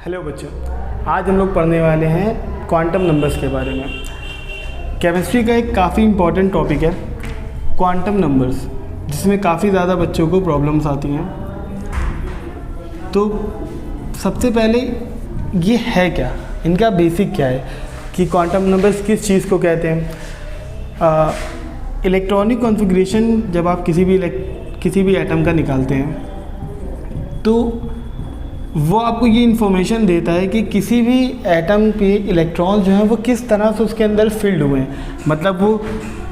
Hello बच्चों, आज हम लोग पढ़ने वाले हैं क्वांटम नंबर्स के बारे में। केमिस्ट्री का एक काफ़ी इम्पॉर्टेंट टॉपिक है क्वांटम नंबर्स, जिसमें काफ़ी ज़्यादा बच्चों को प्रॉब्लम्स आती हैं। तो सबसे पहले ये है क्या, इनका बेसिक क्या है कि क्वांटम नंबर्स किस चीज़ को कहते हैं। इलेक्ट्रॉनिक कॉन्फ़िगरेशन जब आप किसी भी एटम का निकालते हैं तो वो आपको ये इन्फॉर्मेशन देता है कि किसी भी एटम पे इलेक्ट्रॉन जो हैं वो किस तरह से उसके अंदर फिल्ड हुए हैं, मतलब वो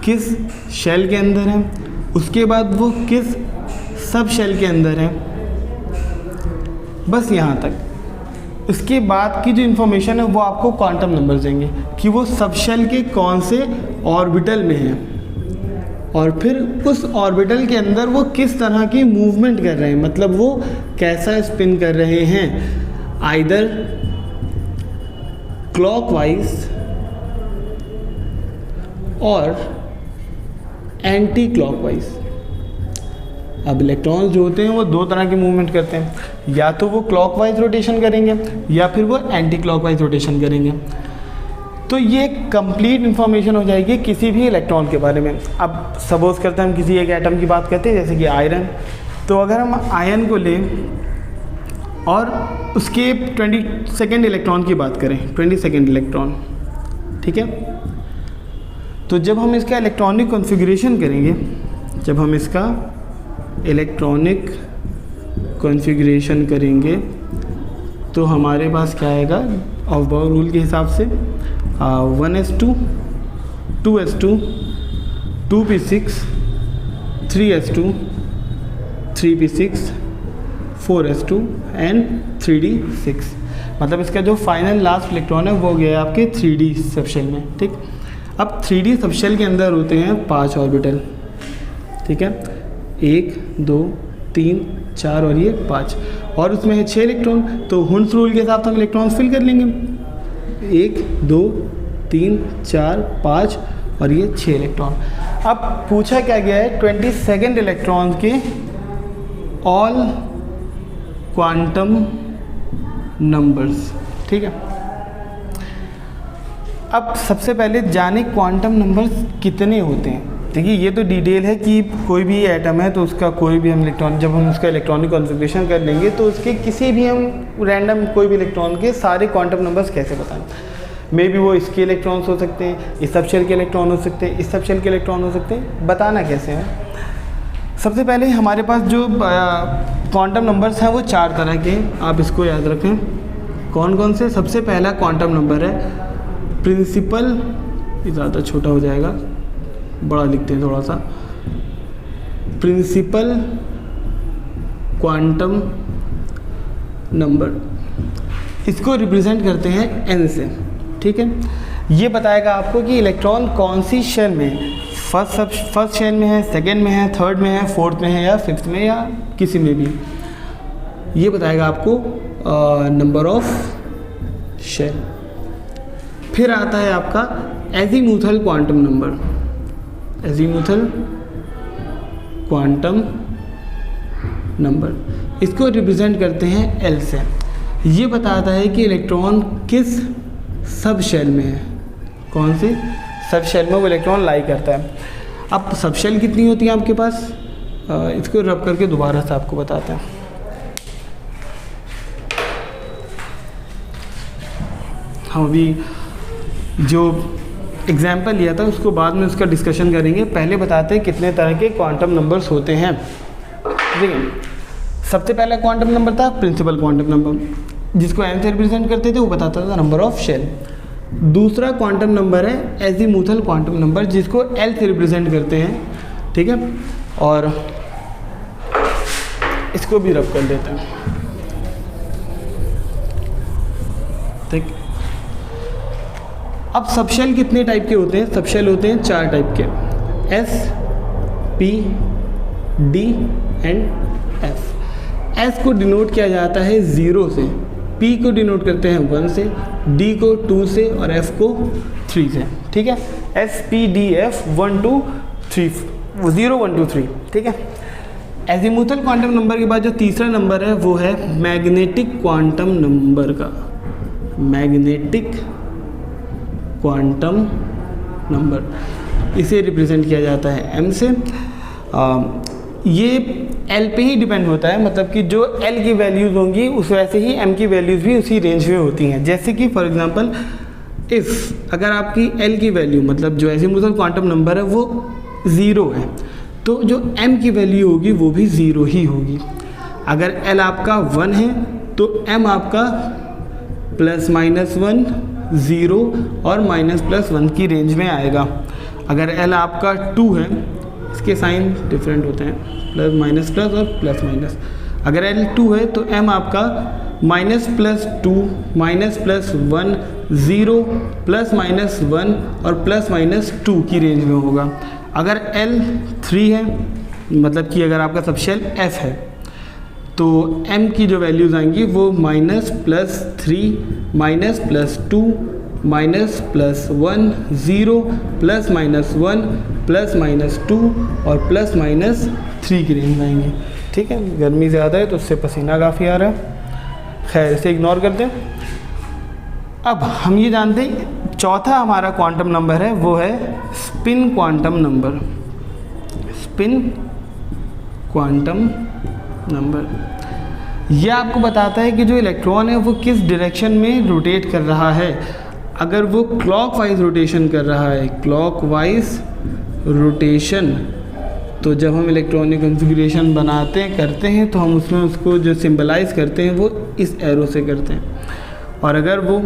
किस शेल के अंदर हैं, उसके बाद वो किस सब शेल के अंदर हैं, बस यहाँ तक। उसके बाद की जो इन्फॉर्मेशन है वो आपको क्वांटम नंबर देंगे कि वो सब शेल के कौन से ऑर्बिटल में हैं और फिर उस ऑर्बिटल के अंदर वो किस तरह की मूवमेंट कर रहे हैं, मतलब वो कैसा स्पिन कर रहे हैं, आइदर क्लॉकवाइज और एंटी क्लॉकवाइज। अब इलेक्ट्रॉन्स जो होते हैं वो दो तरह की मूवमेंट करते हैं, या तो वो क्लॉकवाइज रोटेशन करेंगे या फिर वो एंटी क्लॉकवाइज रोटेशन करेंगे। तो ये कंप्लीट इन्फॉर्मेशन हो जाएगी किसी भी इलेक्ट्रॉन के बारे में। अब सपोज करते हैं हम किसी एक एटम की बात करते हैं, जैसे कि आयरन। तो अगर हम आयरन को लें और उसके 22nd इलेक्ट्रॉन की बात करें, 22nd इलेक्ट्रॉन, ठीक है। तो जब हम इसका इलेक्ट्रॉनिक कॉन्फ़िगरेशन करेंगे, जब हम इसका इलेक्ट्रॉनिक कॉन्फ़िगरेशन करेंगे तो हमारे पास क्या आएगा, ऑफ-बाउ रूल के हिसाब से 1s2, 2s2, 2p6, 3s2, 3p6, 4s2 and 3d6। मतलब इसका जो फाइनल लास्ट इलेक्ट्रॉन है वो गया आपके 3d सबशेल में, ठीक। अब 3d सबशेल के अंदर होते हैं 5 ऑर्बिटल, ठीक है, 1 2 3 4 और ये 5, और उसमें है 6 इलेक्ट्रॉन। तो हुंस रूल के हिसाब से हम इलेक्ट्रॉन फिल कर लेंगे, 1 2 3 4 5 और ये 6 इलेक्ट्रॉन। अब पूछा क्या गया है, 22nd इलेक्ट्रॉन के ऑल क्वांटम नंबर्स, ठीक है। अब सबसे पहले जाने क्वांटम नंबर्स कितने होते हैं। देखिए ये तो डिटेल है कि कोई भी एटम है तो उसका कोई भी हम इलेक्ट्रॉन, जब हम उसका इलेक्ट्रॉनिक कॉन्फ़िगरेशन कर लेंगे तो उसके किसी भी हम रैंडम कोई भी इलेक्ट्रॉन के सारे क्वांटम नंबर्स कैसे बताएं। मे बी वो इसके इलेक्ट्रॉन्स हो सकते हैं, इस सब शेल के इलेक्ट्रॉन हो सकते हैं, इस सब शेल के इलेक्ट्रॉन हो सकते हैं, बताना कैसे है। सबसे पहले हमारे पास जो क्वांटम नंबर्स हैं वो 4 तरह के, आप इसको याद रखें। कौन कौन से। सबसे पहला क्वांटम नंबर है प्रिंसिपल, ये ज़्यादा छोटा हो जाएगा, बड़ा लिखते हैं थोड़ा सा, प्रिंसिपल क्वांटम नंबर। इसको रिप्रेजेंट करते हैं n से, ठीक है। ये बताएगा आपको कि इलेक्ट्रॉन कौन सी शेल में है, फर्स्ट शेल में है, सेकंड में है, थर्ड में है, फोर्थ में है या फिफ्थ में या किसी में भी। ये बताएगा आपको नंबर ऑफ शेल। फिर आता है आपका azimuthal quantum number, azimuthal quantum number. इसको रिप्रेजेंट करते हैं L से। ये बताता है कि इलेक्ट्रॉन किस सब शेल में है, कौन से सब शेल में वो इलेक्ट्रॉन लाई करता है। अब सब शेल कितनी होती है आपके पास, इसको रब करके दोबारा से आपको बताते हैं। हम अभी जो एग्जाम्पल लिया था उसको बाद में उसका डिस्कशन करेंगे, पहले बताते हैं कितने तरह के क्वांटम नंबर्स होते हैं। देखिए सबसे पहला क्वांटम नंबर था प्रिंसिपल क्वांटम नंबर, जिसको n से रिप्रेजेंट करते थे, वो बताता था नंबर ऑफ शेल। दूसरा क्वांटम नंबर है एजीमुथल क्वांटम नंबर, जिसको L से रिप्रेजेंट करते हैं, ठीक है। और इसको भी रब कर देते हैं, ठीक। अब सबशेल कितने टाइप के होते हैं, सबशेल होते हैं 4 टाइप के, S, P, D and F। S को डिनोट किया जाता है 0 से, P को डिनोट करते हैं 1 से, D को 2 से और F को 3 से, ठीक है। S, P, D, F 1 2 3 0 1 2 3, ठीक है। एजीमुथल क्वांटम नंबर के बाद जो तीसरा नंबर है वो है मैग्नेटिक क्वांटम नंबर का, मैग्नेटिक क्वांटम नंबर, इसे रिप्रेजेंट किया जाता है m से। ये l पे ही डिपेंड होता है, मतलब कि जो l की वैल्यूज़ होंगी उस वैसे ही m की वैल्यूज़ भी उसी रेंज में होती हैं। जैसे कि फॉर एग्जांपल इफ़ अगर आपकी l की वैल्यू, मतलब जो एजीमुथल क्वांटम नंबर है वो 0 है, तो जो m की वैल्यू होगी वो भी 0 ही होगी। अगर l आपका 1 है तो m आपका ±1, 0 और -+1 की रेंज में आएगा। अगर l आपका 2 है, इसके साइन डिफरेंट होते हैं, प्लस माइनस प्लस और प्लस माइनस। अगर l 2 है तो m आपका -+2, -+1, 0, ±1 और +-2 की रेंज में होगा। अगर l 3 है, मतलब कि अगर आपका सबशेल f है, तो m की जो वैल्यूज़ आएंगी वो -+3, -+2, -+1, 0, ±1, +-2 और +-3 की रेंज में आएंगी। ठीक है, गर्मी ज़्यादा है तो उससे पसीना काफ़ी आ रहा है, खैर इसे इग्नोर करते हैं। अब हम ये जानते हैं चौथा हमारा क्वांटम नंबर है वो है spin quantum number, spin quantum number. यह आपको बताता है कि जो इलेक्ट्रॉन है वो किस डायरेक्शन में रोटेट कर रहा है। अगर वो क्लॉकवाइज रोटेशन कर रहा है, क्लॉकवाइज रोटेशन, तो जब हम इलेक्ट्रॉनिक कॉन्फ़िगरेशन करते हैं तो हम उसमें उसको जो सिंबलाइज करते हैं वो इस एरो से करते हैं। और अगर वो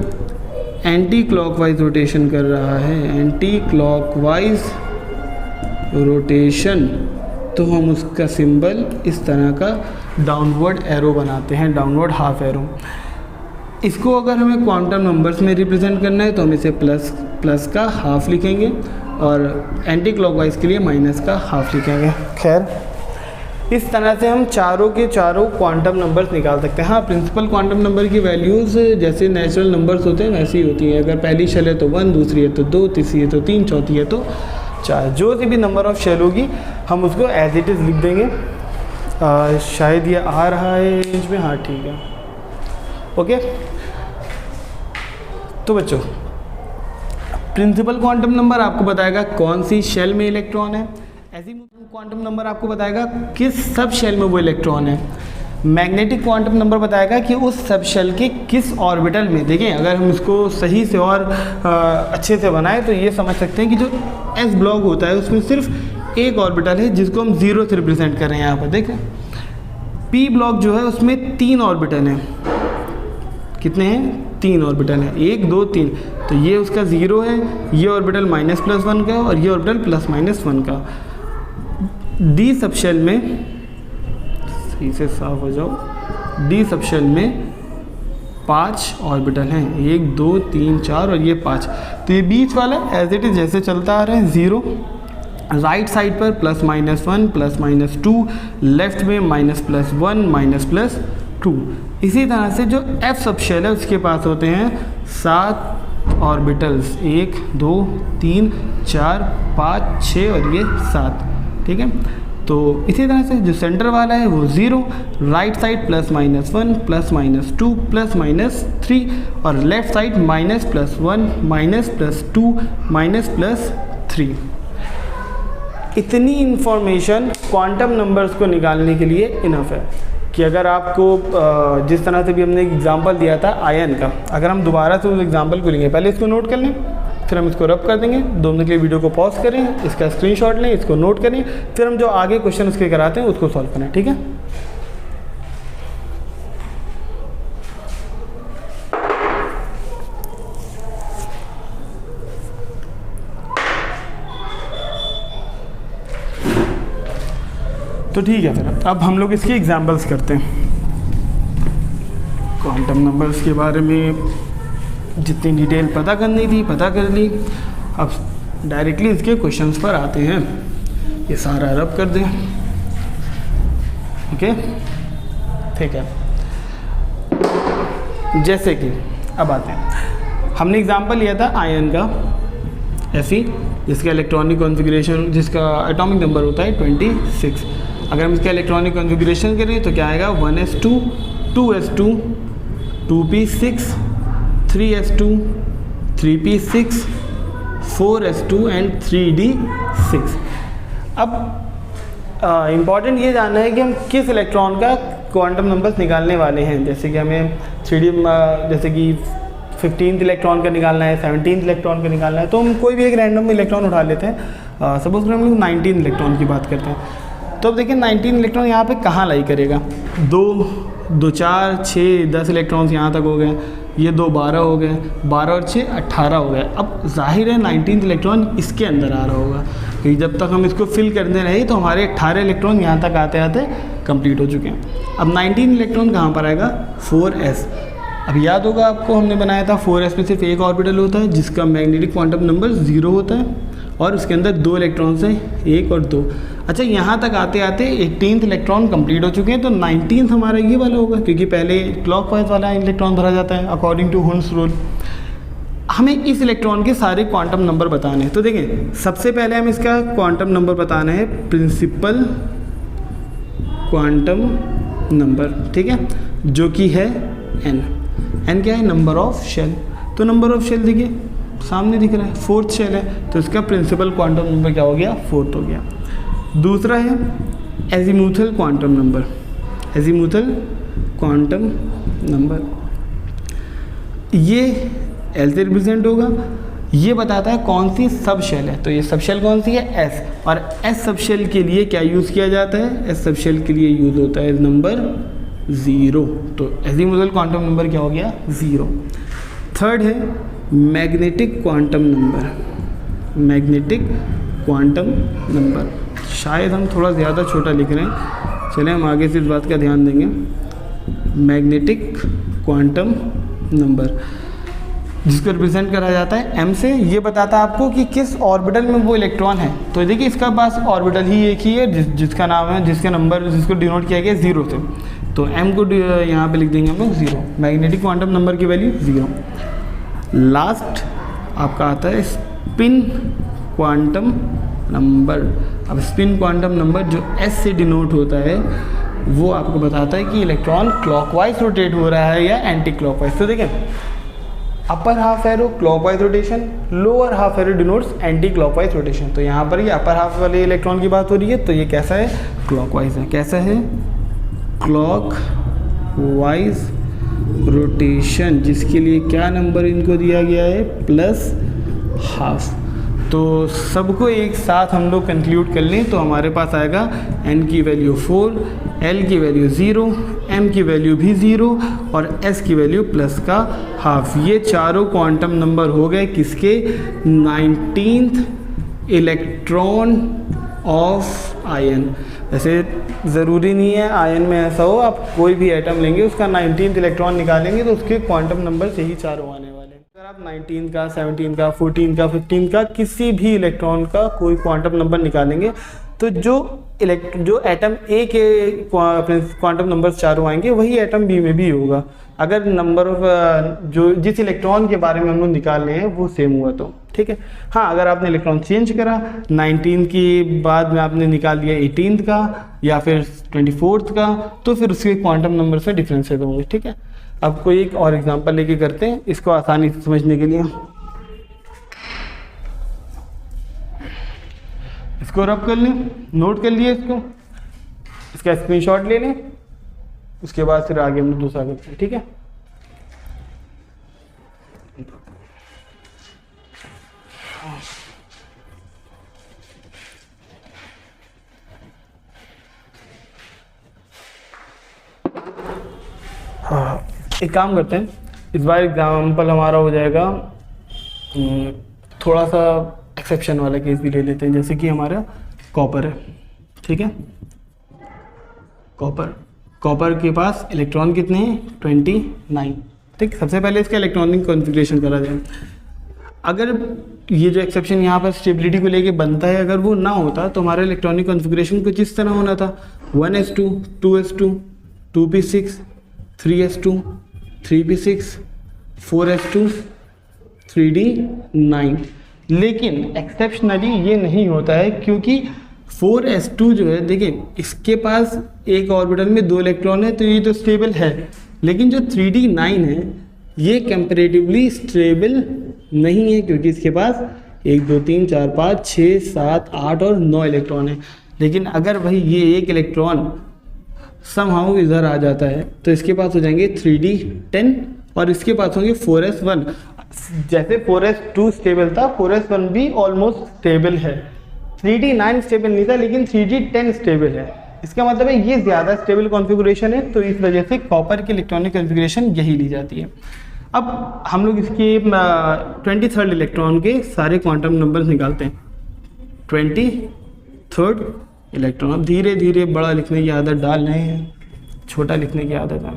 एंटी क्लॉकवाइज रोटेशन कर रहा है, एंटी क्लॉकवाइज रोटेशन, तो हम उसका सिंबल इस तरह का डाउनवर्ड एरो बनाते हैं, डाउनवर्ड हाफ एरो। इसको अगर हमें क्वांटम नंबर्स में रिप्रेजेंट करना है तो हम इसे प्लस का हाफ लिखेंगे और एंटी क्लॉकवाइज के लिए माइनस का हाफ लिखेंगे। खैर, इस तरह से हम चारों के चारों क्वांटम नंबर्स निकाल सकते हैं। हाँ, प्रिंसिपल क्वांटम नंबर की वैल्यूज़ जैसे नेचुरल नंबर्स होते हैं वैसी ही होती हैं। अगर पहली शेल है तो 1, दूसरी है तो 2, तीसरी है तो 3, चौथी है तो 4, जो सी भी नंबर ऑफ शेल होगी हम उसको एज इट इज़ लिख देंगे। शायद ये आ रहा है रेंज में, हाँ ठीक है, ओके। तो बच्चों, प्रिंसिपल क्वांटम नंबर आपको बताएगा कौन सी शेल में इलेक्ट्रॉन है, एजीमुथल क्वांटम नंबर आपको बताएगा किस सब शेल में वो इलेक्ट्रॉन है, मैग्नेटिक क्वांटम नंबर बताएगा कि उस सब शेल के किस ऑर्बिटल में। देखें, अगर हम इसको सही से और अच्छे से बनाएं तो ये समझ सकते हैं कि जो एस ब्लॉक होता है उसमें सिर्फ एक ऑर्बिटल है जिसको हम 0 से रिप्रेजेंट कर रहे हैं। यहाँ पर देखें, पी ब्लॉक जो है उसमें 3 ऑर्बिटल हैं। कितने हैं? 3 ऑर्बिटल हैं, 1, 2, 3। तो ये उसका 0 है, ये ऑर्बिटल -+1 का और ये ऑर्बिटल +-1 का। डी सबशेल में, सही से साफ हो जाओ, डी सबशेल में 5 ऑर्बिटल हैं, 1, 2, 3, 4 और ये 5। तो ये बीच वाला एज इट इज़ जैसे चलता आ रहा है 0, राइट साइड पर +-1, +-2, लेफ्ट में -+1, -+2। इसी तरह से जो एफ सबशेल है उसके पास होते हैं 7 ऑर्बिटल्स, 1, 2, 3, 4, 5, 6 और ये 7। ठीक है, तो इसी तरह से जो सेंटर वाला है वो 0, राइट साइड +-1, +-2, +-3 और लेफ्ट साइड -+1, -+2, -+3। इतनी इंफॉर्मेशन क्वांटम नंबर्स को निकालने के लिए इनफ है कि अगर आपको जिस तरह से भी हमने एग्जांपल दिया था आयन का, अगर हम दोबारा से उस एग्जांपल को लेंगे, पहले इसको नोट कर लें, फिर हम इसको रब कर देंगे, 2 मिनट के लिए वीडियो को पॉज करें, इसका स्क्रीनशॉट लें, इसको नोट करें, फिर हम जो आगे क्वेश्चन उसके कराते हैं उसको सॉल्व करें। ठीक है, तो ठीक है, फिर अब हम लोग इसके एग्जाम्पल्स करते हैं। क्वांटम नंबर्स के बारे में जितनी डिटेल पता करनी थी पता कर ली, अब डायरेक्टली इसके क्वेश्चंस पर आते हैं। ये सारा रब कर दें, ओके, ठीक है। जैसे कि अब आते हैं, हमने एग्जांपल लिया था आयन का, Fe, जिसका इलेक्ट्रॉनिक कॉन्फ़िगरेशन, जिसका एटॉमिक नंबर होता है 26। अगर हम इसका इलेक्ट्रॉनिक कॉन्फ़िगरेशन करें तो क्या आएगा 1s2 2s2 2p6 3s2 3p6 4s2 and 3d6। अब इम्पॉर्टेंट ये जानना है कि हम किस इलेक्ट्रॉन का क्वांटम नंबर्स निकालने वाले हैं। जैसे कि हमें 3D जैसे कि 15th इलेक्ट्रॉन का निकालना है, 17th इलेक्ट्रॉन का निकालना है, तो हम कोई भी एक रैंडम इलेक्ट्रॉन उठा लेते हैं। सपोज हम लोग 19 इलेक्ट्रॉन की बात करते हैं। तो अब देखिए 19 इलेक्ट्रॉन यहाँ पे कहाँ लाई करेगा, 2 4 6 10 इलेक्ट्रॉन्स यहाँ तक हो गए, ये 2 12 हो गए, 12 और 6 18 हो गए। अब जाहिर है 19th इलेक्ट्रॉन इसके अंदर आ रहा होगा, क्योंकि जब तक हम इसको फिल करते रहे तो हमारे 18 इलेक्ट्रॉन यहाँ तक आते आते कंप्लीट हो चुके हैं। अब 19 इलेक्ट्रॉन कहाँ पर आएगा, 4s। अब याद होगा आपको, हमने बनाया था 4s में सिर्फ एक ऑर्बिटल होता है जिसका मैग्नेटिक क्वांटम नंबर 0 होता है और उसके अंदर 2 इलेक्ट्रॉन्स हैं, 1 और 2। अच्छा, यहाँ तक आते आते 18th इलेक्ट्रॉन कंप्लीट हो चुके हैं, तो 19th हमारा ये वाला होगा, क्योंकि पहले क्लॉकवाइज वाला इलेक्ट्रॉन भरा जाता है अकॉर्डिंग टू हुन्स रूल। हमें इस इलेक्ट्रॉन के सारे क्वांटम नंबर बताने हैं। तो देखें, सबसे पहले हम इसका क्वांटम नंबर बताना है, प्रिंसिपल क्वांटम नंबर, ठीक है, जो कि है n क्या है, नंबर ऑफ शेल। तो नंबर ऑफ शेल देखिए सामने दिख रहा है, 4th शेल है, तो इसका प्रिंसिपल क्वांटम नंबर क्या हो गया, 4th हो गया। दूसरा है azimuthal quantum number, azimuthal quantum number, ये L से रिप्रेजेंट होगा, ये बताता है कौन सी सब शेल है। तो ये सब शेल कौन सी है, S, और S सब शेल के लिए क्या यूज़ किया जाता है, S सब शेल के लिए यूज़ होता है नंबर 0। तो एजीमुथल क्वांटम नंबर क्या हो गया, 0। थर्ड है magnetic quantum number, magnetic quantum number, शायद हम थोड़ा ज़्यादा छोटा लिख रहे हैं, चलें हम आगे से इस बात का ध्यान देंगे। मैग्नेटिक क्वांटम नंबर जिसको रिप्रेजेंट करा जाता है m से, ये बताता है आपको कि किस ऑर्बिटल में वो इलेक्ट्रॉन है। तो देखिए इसका पास ऑर्बिटल ही एक ही है जिसका नाम है, जिसका नंबर, जिसको डिनोट किया गया 0 से, तो m को यहाँ पे लिख देंगे हम लोग 0। मैग्नेटिक क्वांटम नंबर की वैल्यू 0। लास्ट आपका आता है स्पिन क्वांटम नंबर। अब स्पिन क्वांटम नंबर जो s से डिनोट होता है वो आपको बताता है कि इलेक्ट्रॉन क्लॉकवाइज रोटेट हो रहा है या एंटी क्लॉकवाइज। तो देखें, upper half arrow clockwise rotation, lower half arrow denotes anti clockwise rotation. तो यहाँ पर ये अपर हाफ वाले इलेक्ट्रॉन की बात हो रही है, तो ये कैसा है, क्लॉकवाइज है। कैसा है, क्लॉकवाइज रोटेशन, जिसके लिए क्या नंबर इनको दिया गया है, +½ तो सबको एक साथ हम लोग कंक्लूड कर लें तो हमारे पास आएगा n की वैल्यू 4, L की वैल्यू 0, M की वैल्यू भी 0 और S की वैल्यू +½ ये चारों क्वांटम नंबर हो गए किसके, 19th इलेक्ट्रॉन ऑफ आयन। वैसे ज़रूरी नहीं है आयन में ऐसा हो, आप कोई भी एटम लेंगे उसका 19th इलेक्ट्रॉन निकालेंगे तो उसके क्वांटम नंबर से ही चारों आने वाले हैं। अगर आप 19 का, 17 का, 14 का, 15 का किसी भी इलेक्ट्रॉन का कोई क्वांटम नंबर निकालेंगे तो जो एटम ए के क्वांटम नंबर चारों आएंगे वही एटम बी में भी होगा, अगर नंबर ऑफ जो जिस इलेक्ट्रॉन के बारे में हम लोग निकाल रहे हैं वो सेम हुआ तो, ठीक है। हाँ, अगर आपने इलेक्ट्रॉन चेंज करा 19 के बाद में आपने निकाल लिया 18th का या फिर 24th का, तो फिर उसके क्वांटम नंबर से डिफरेंसेस होंगे, ठीक है। अब कोई एक और एग्जांपल लेके करते हैं इसको आसानी से समझने के लिए। इसको रब कर लें, नोट कर लिए इसको, इसका स्क्रीनशॉट ले लें, उसके बाद फिर आगे हम लोग दूसरा करते हैं, ठीक है। हाँ, एक काम करते हैं, इस बार एग्जाम्पल हमारा हो जाएगा थोड़ा सा एक्सेप्शन वाला केस भी ले लेते हैं, जैसे कि हमारा कॉपर है, ठीक है। कॉपर के पास इलेक्ट्रॉन कितने हैं, 29, ठीक। सबसे पहले इसका इलेक्ट्रॉनिक कॉन्फ़िगरेशन करा जाए। अगर ये जो एक्सेप्शन यहाँ पर स्टेबिलिटी को लेके बनता है, अगर वो ना होता तो हमारा इलेक्ट्रॉनिक कॉन्फ़िगरेशन कुछ इस तरह होना था, 1s2 2s2 2p6 3s2 3p6 4s2 3d9। लेकिन एक्सेप्शनली ये नहीं होता है क्योंकि 4s2 जो है, देखिए इसके पास एक ऑर्बिटल में 2 इलेक्ट्रॉन है तो ये तो स्टेबल है, लेकिन जो 3d9 है ये कंपैरेटिवली स्टेबल नहीं है, क्योंकि इसके पास 1 2 3 4 5 6 7 8 और 9 इलेक्ट्रॉन है। लेकिन अगर भाई ये एक इलेक्ट्रॉन समहाउ इधर आ जाता है तो इसके पास हो जाएंगे 3d10 और इसके पास होंगे 4s1। जैसे 4s2 स्टेबल था, 4s1 भी ऑलमोस्ट स्टेबल है। 3d9 स्टेबल नहीं था, लेकिन 3d10 स्टेबल है। इसका मतलब है ये ज़्यादा स्टेबल कॉन्फ़िगरेशन है, तो इस वजह से कॉपर की इलेक्ट्रॉनिक कॉन्फ़िगरेशन यही ली जाती है। अब हम लोग इसके 23rd इलेक्ट्रॉन के सारे क्वांटम नंबर्स निकालते हैं। 23rd इलेक्ट्रॉन, अब धीरे धीरे बड़ा लिखने की आदत डाल रहे हैं, छोटा लिखने की आदत है।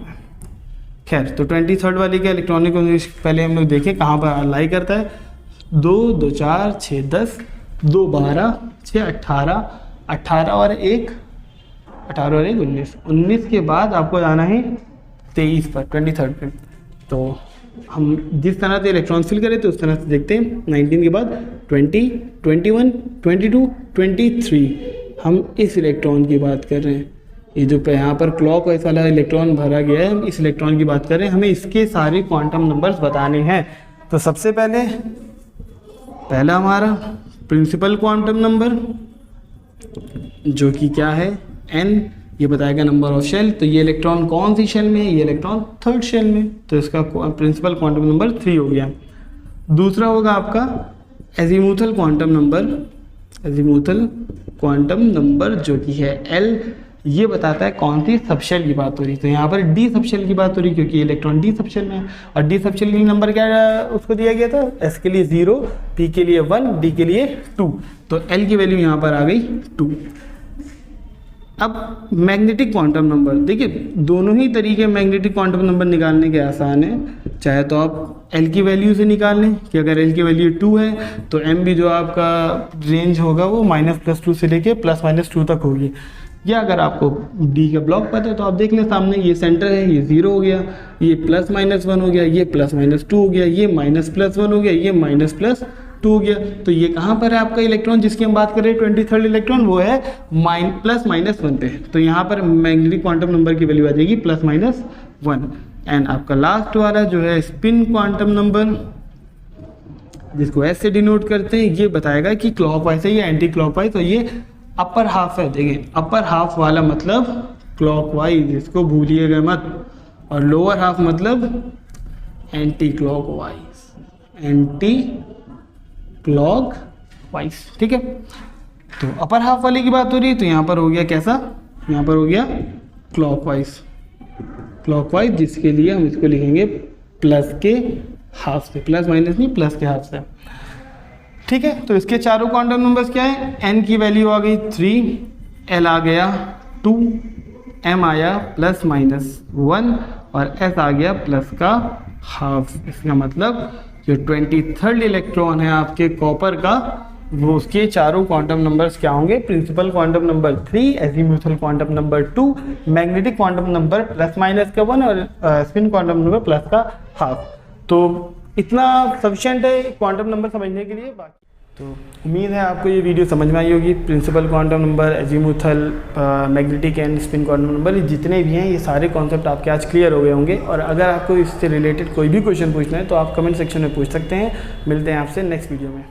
खैर, तो 23rd वाली का इलेक्ट्रॉनिक पहले हम लोग देखें कहाँ पर अलाई करता है। 2 2 4 6 10 2 12 6 18 18 और 1 19 19 के बाद आपको जाना है 23 पर, 23rd पे। तो हम जिस तरह से इलेक्ट्रॉन फिल करें तो उस तरह से देखते हैं। 19 के बाद 20 21 22 23 हम इस इलेक्ट्रॉन की बात कर रहे हैं। ये जो यहाँ पर क्लॉक वाइज वाला इलेक्ट्रॉन भरा गया है, हम इस इलेक्ट्रॉन की बात कर रहे हैं। हमें इसके सारे क्वांटम नंबर्स बताने हैं। तो सबसे पहला हमारा प्रिंसिपल क्वांटम नंबर जो कि क्या है, n, ये बताएगा नंबर ऑफ शेल। तो ये इलेक्ट्रॉन कौन सी शेल में है, ये इलेक्ट्रॉन 3rd शेल में, तो इसका प्रिंसिपल क्वांटम नंबर 3 हो गया। दूसरा होगा आपका azimuthal quantum number, azimuthal quantum number जो कि है L, ये बताता है कौन सी सबशेल की बात हो रही है। तो यहाँ पर डी सबशेल की बात हो रही है, क्योंकि इलेक्ट्रॉन डी सबशेल में है। और डी सबशेल के लिए नंबर क्या उसको दिया गया था, एस के लिए 0, पी के लिए 1, डी के लिए 2। तो एल की वैल्यू यहाँ पर आ गई 2। अब मैग्नेटिक क्वांटम नंबर, देखिए दोनों ही तरीके मैग्नेटिक क्वांटम नंबर निकालने के आसान है। चाहे तो आप एल की वैल्यू से निकाल लें कि अगर एल की वैल्यू 2 है तो एम भी जो आपका रेंज होगा वो -+2 से लेके +-2 तक होगी। या अगर आपको डी का ब्लॉक पता है तो आप देख लें सामने, ये सेंटर है, ये 0 हो गया, ये +-1 हो गया, ये +-2 हो गया, ये -+1 हो गया, ये -+2 हो गया। तो ये कहाँ पर है आपका इलेक्ट्रॉन जिसकी हम बात कर रहे हैं 23rd इलेक्ट्रॉन, वो है +-1 पे। तो यहाँ पर मैग्नेटिक क्वांटम नंबर की वैल्यू आ जाएगी +-1। एंड आपका लास्ट वाला जो है स्पिन क्वांटम नंबर, जिसको एस से डिनोट करते हैं, ये बताएगा कि क्लॉकवाइज है या एंटी क्लॉकवाइज। तो ये अपर हाफ है, देखिए अपर हाफ वाला मतलब क्लॉकवाइज, इसको भूलिएगा मत। और लोअर हाफ मतलब एंटी क्लॉकवाइज, एंटी क्लॉकवाइज, ठीक है। तो अपर हाफ वाले की बात हो रही है, तो यहाँ पर हो गया कैसा, यहाँ पर हो गया क्लॉकवाइज, क्लॉकवाइज, जिसके लिए हम इसको लिखेंगे प्लस के हाफ से, प्लस माइनस नहीं, प्लस के हाफ से, ठीक है। तो इसके चारों क्वांटम नंबर्स क्या है, n की वैल्यू आ गई 3, l आ गया 2, m आया +-1 और s आ गया प्लस का हाफ। इसका मतलब जो 23rd इलेक्ट्रॉन है आपके कॉपर का, वो उसके चारों क्वांटम नंबर्स क्या होंगे, principal quantum number 3, azimuthal quantum number 2, magnetic quantum number +-1 और स्पिन क्वांटम नंबर प्लस का हाफ। तो इतना सफिशिएंट है क्वांटम नंबर समझने के लिए। बाकी तो उम्मीद है आपको ये वीडियो समझ में आई होगी। Principal quantum number, azimuthal, magnetic and spin quantum number, जितने भी हैं ये सारे कॉन्सेप्ट आपके आज क्लियर हो गए होंगे। और अगर आपको इससे रिलेटेड कोई भी क्वेश्चन पूछना है तो आप कमेंट सेक्शन में पूछ सकते हैं। मिलते हैं आपसे नेक्स्ट वीडियो में।